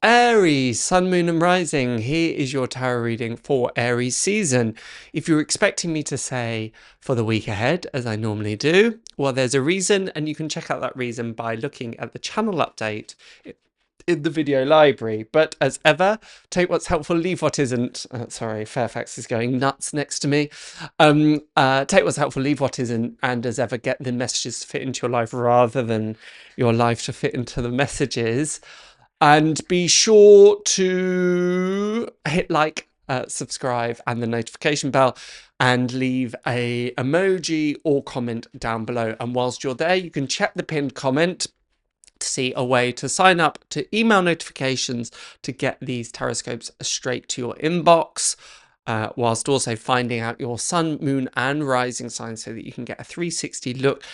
Aries, Sun, Moon and Rising, here is your tarot reading for Aries season. If you're expecting me to say for the week ahead, as I normally do, well, there's a reason, and you can check out that reason by looking at the channel update in the video library. But as ever, take what's helpful, leave what isn't. Sorry, Fairfax is going nuts next to me. Take what's helpful, leave what isn't, and as ever, get the messages to fit into your life rather than your life to fit into the messages. And be sure to hit like, subscribe and the notification bell, and leave a emoji or comment down below. And whilst you're there, you can check the pinned comment to see a way to sign up to email notifications to get these Tarotscopes straight to your inbox. Whilst also finding out your sun, moon and rising sign so that you can get a 360 look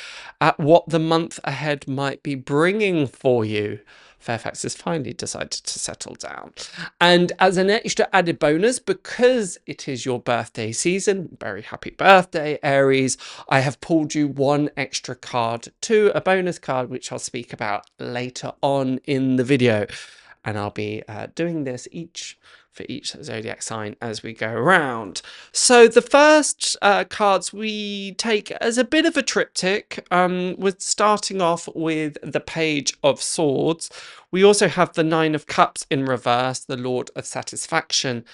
at what the month ahead might be bringing for you. Fairfax has finally decided to settle down. And as an extra added bonus, because it is your birthday season, very happy birthday, Aries, I have pulled you one extra card to a bonus card, which I'll speak about later on in the video. And I'll be doing this for each zodiac sign as we go around. So the first cards we take as a bit of a triptych, with starting off with the Page of Swords. We also have the Nine of Cups in reverse, the Lord of Satisfaction,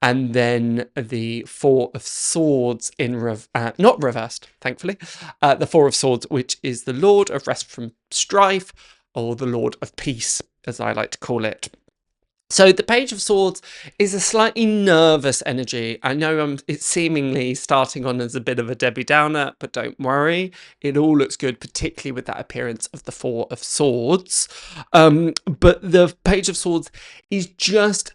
and then the Four of Swords in not reversed, thankfully. The Four of Swords, which is the Lord of Rest from Strife, or the Lord of Peace, as I like to call it. So the Page of Swords is a slightly nervous energy. I know it's seemingly starting on as a bit of a Debbie Downer, but don't worry. It all looks good, particularly with that appearance of the Four of Swords. But the Page of Swords is just,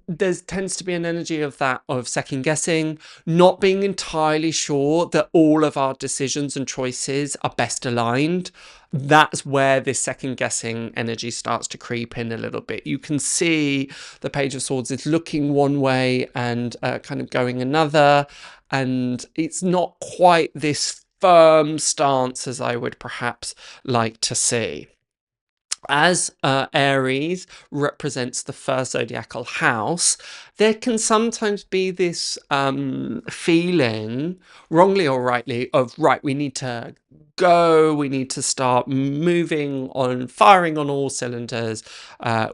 there tends to be an energy of that, of second guessing, not being entirely sure that all of our decisions and choices are best aligned. That's where this second guessing energy starts to creep in a little bit. You can see the Page of Swords is looking one way and kind of going another, and it's not quite this firm stance as I would perhaps like to see. As Aries represents the first zodiacal house, there can sometimes be this feeling, wrongly or rightly, of, right, we need to go, we need to start moving on, firing on all cylinders,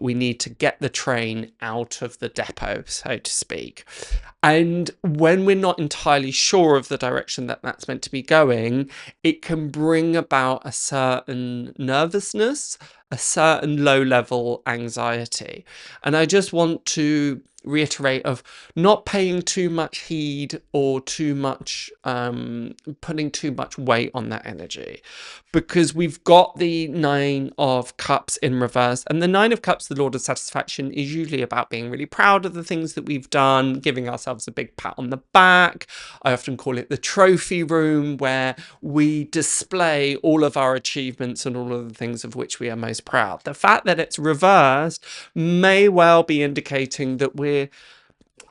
we need to get the train out of the depot, so to speak. And when we're not entirely sure of the direction that that's meant to be going, it can bring about a certain nervousness, a certain low-level anxiety. And I just want to reiterate of not paying too much heed or too much putting too much weight on that energy, because we've got the Nine of Cups in reverse, and the Nine of Cups, the Lord of Satisfaction, is usually about being really proud of the things that we've done, giving ourselves a big pat on the back. I often call it the trophy room, where we display all of our achievements and all of the things of which we are most proud. The fact that it's reversed may well be indicating that we're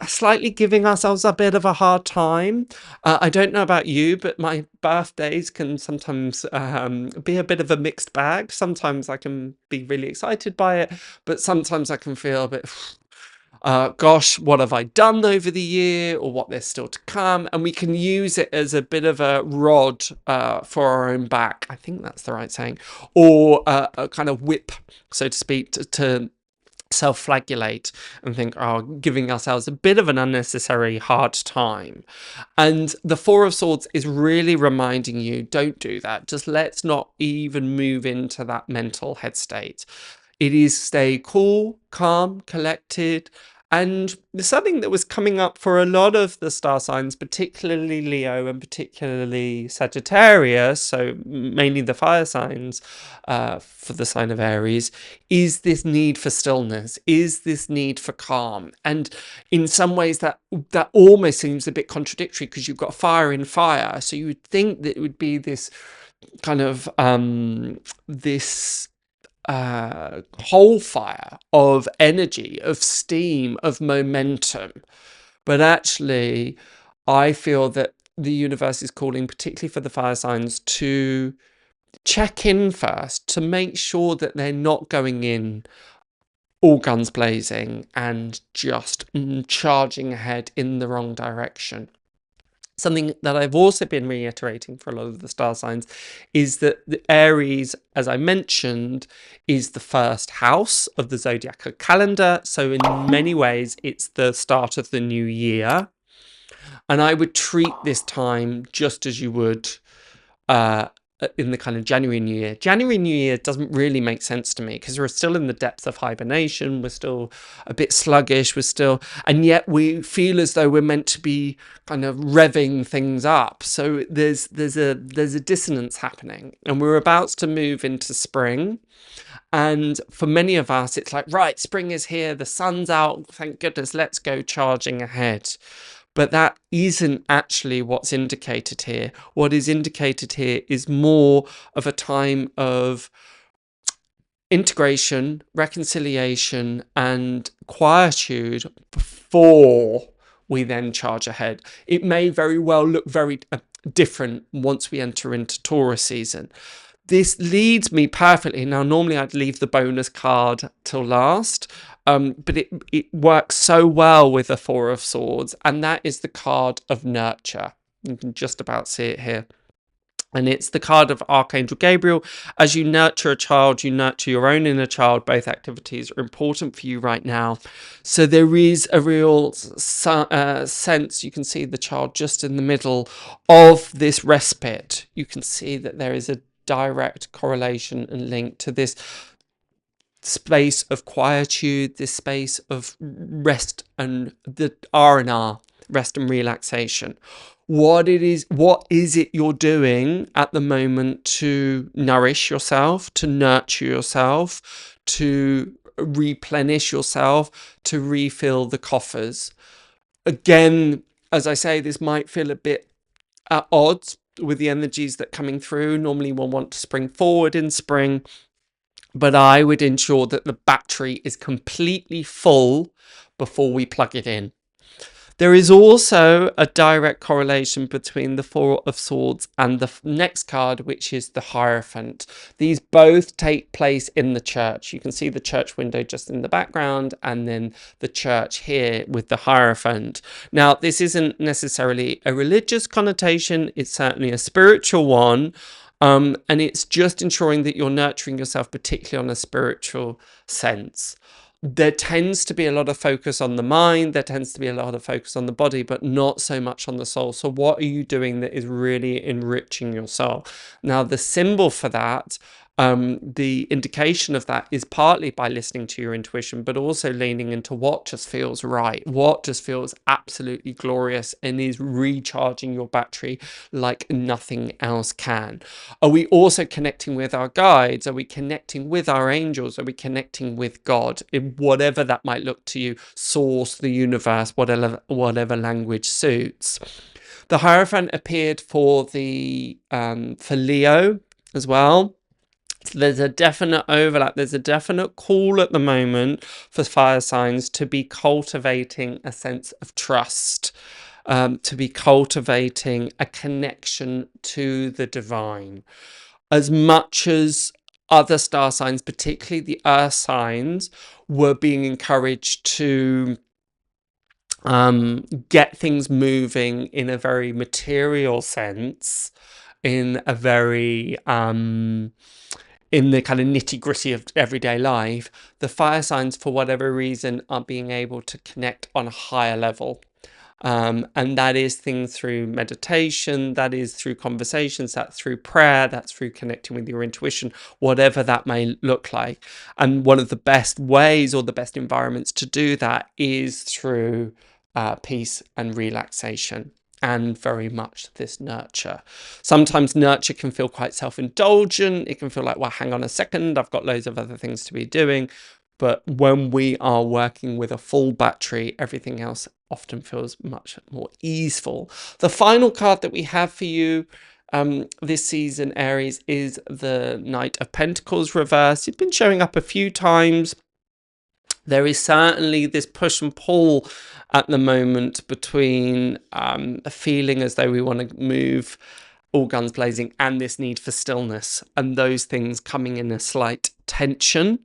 slightly giving ourselves a bit of a hard time. I don't know about you, but my birthdays can sometimes be a bit of a mixed bag. Sometimes I can be really excited by it, but sometimes I can feel a bit, gosh, what have I done over the year, or what there's still to come? And we can use it as a bit of a rod for our own back. I think that's the right saying. Or a kind of whip, so to speak, to self-flagellate and think, oh, giving ourselves a bit of an unnecessary hard time. And the Four of Swords is really reminding you, don't do that. Just let's not even move into that mental head state. It is stay cool, calm, collected. And something that was coming up for a lot of the star signs, particularly Leo and particularly Sagittarius, so mainly the fire signs for the sign of Aries, is this need for stillness, is this need for calm. And in some ways that almost seems a bit contradictory, because you've got fire in fire. So you would think that it would be this kind of this whole fire of energy, of steam, of momentum. But actually, I feel that the universe is calling, particularly for the fire signs, to check in first, to make sure that they're not going in all guns blazing and just charging ahead in the wrong direction. Something that I've also been reiterating for a lot of the star signs is that the Aries, as I mentioned, is the first house of the zodiacal calendar. So in many ways, it's the start of the new year. And I would treat this time just as you would in the kind of January New Year. January New Year doesn't really make sense to me because we're still in the depths of hibernation. We're still a bit sluggish. And yet we feel as though we're meant to be kind of revving things up. So there's a dissonance happening, and we're about to move into spring. And for many of us, it's like, right, spring is here. The sun's out. Thank goodness. Let's go charging ahead. But that isn't actually what's indicated here. What is indicated here is more of a time of integration, reconciliation, and quietude before we then charge ahead. It may very well look very different once we enter into Taurus season. This leads me perfectly. Now, normally I'd leave the bonus card till last, but it works so well with the Four of Swords, and that is the card of nurture. You can just about see it here. And it's the card of Archangel Gabriel. As you nurture a child, you nurture your own inner child. Both activities are important for you right now. So there is a real sense, you can see the child just in the middle of this respite. You can see that there is a direct correlation and link to this space of quietude, this space of rest, and the R&R, rest and relaxation. What is it you're doing at the moment to nourish yourself, to nurture yourself, to replenish yourself, to refill the coffers? Again, as I say, this might feel a bit at odds with the energies that are coming through. Normally we'll want to spring forward in spring, but I would ensure that the battery is completely full before we plug it in. There is also a direct correlation between the Four of Swords and the next card, which is the Hierophant. These both take place in the church. You can see the church window just in the background, and then the church here with the Hierophant. Now, this isn't necessarily a religious connotation. It's certainly a spiritual one. And it's just ensuring that you're nurturing yourself, particularly on a spiritual sense. There tends to be a lot of focus on the mind, there tends to be a lot of focus on the body, but not so much on the soul. So what are you doing that is really enriching your soul? Now, the symbol for that, the indication of that is partly by listening to your intuition, but also leaning into what just feels right, what just feels absolutely glorious and is recharging your battery like nothing else can. Are we also connecting with our guides? Are we connecting with our angels? Are we connecting with God? In whatever that might look to you, source, the universe, whatever language suits. The Hierophant appeared for Leo as well. So there's a definite overlap, there's a definite call at the moment for fire signs to be cultivating a sense of trust, to be cultivating a connection to the divine. As much as other star signs, particularly the earth signs, were being encouraged to get things moving in a very material sense, in a very in the kind of nitty-gritty of everyday life, the fire signs, for whatever reason, are being able to connect on a higher level. And that is things through meditation, that is through conversations, that's through prayer, that's through connecting with your intuition, whatever that may look like. And one of the best ways or the best environments to do that is through peace and relaxation. And very much this nurture. Sometimes nurture can feel quite self-indulgent. It can feel like, well, hang on a second, I've got loads of other things to be doing. But when we are working with a full battery, everything else often feels much more easeful. The final card that we have for you this season, Aries, is the Knight of Pentacles reversed. It's been showing up a few times. There is certainly this push and pull at the moment between a feeling as though we want to move all guns blazing and this need for stillness, and those things coming in a slight tension.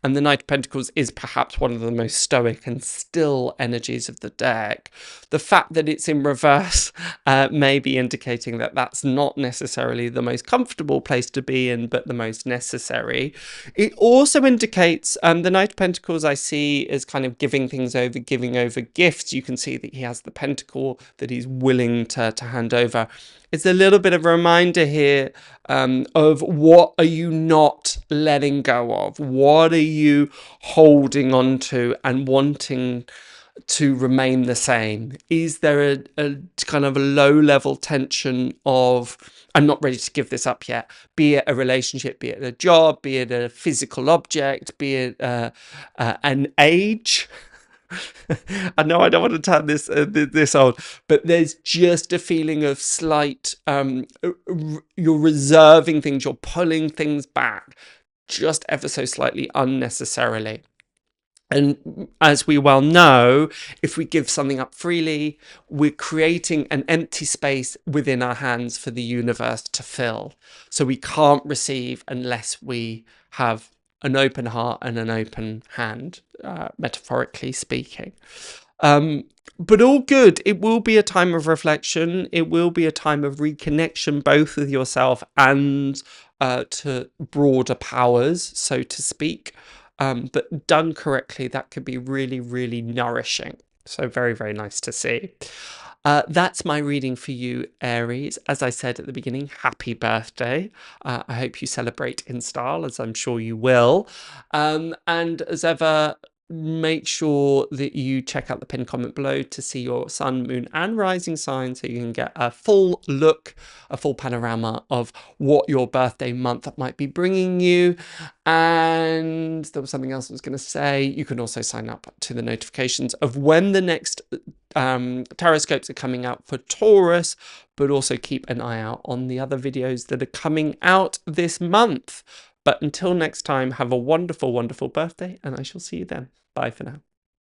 And the Knight of Pentacles is perhaps one of the most stoic and still energies of the deck. The fact that it's in reverse may be indicating that that's not necessarily the most comfortable place to be in, but the most necessary. It also indicates the Knight of Pentacles I see as kind of giving over gifts. You can see that he has the pentacle that he's willing to hand over. It's a little bit of a reminder here of what are you not letting go of? What are you holding on to and wanting to remain the same? Is there a kind of a low-level tension of, I'm not ready to give this up yet, be it a relationship, be it a job, be it a physical object, be it an age? I know I don't want to turn this old, but there's just a feeling of slight, you're reserving things, you're pulling things back just ever so slightly unnecessarily. And as we well know, if we give something up freely, we're creating an empty space within our hands for the universe to fill. So we can't receive unless we have an open heart and an open hand, metaphorically speaking. But all good. It will be a time of reflection. It will be a time of reconnection, both with yourself and to broader powers, so to speak. But done correctly, that could be really, really nourishing. So very, very nice to see. That's my reading for you, Aries. As I said at the beginning, happy birthday. I hope you celebrate in style, as I'm sure you will. And as ever, make sure that you check out the pinned comment below to see your sun, moon and rising sign so you can get a full look, a full panorama of what your birthday month might be bringing you. And there was something else I was going to say. You can also sign up to the notifications of when the next Tarotscopes are coming out for Taurus, but also keep an eye out on the other videos that are coming out this month. But until next time, have a wonderful, wonderful birthday, and I shall see you then. Bye for now.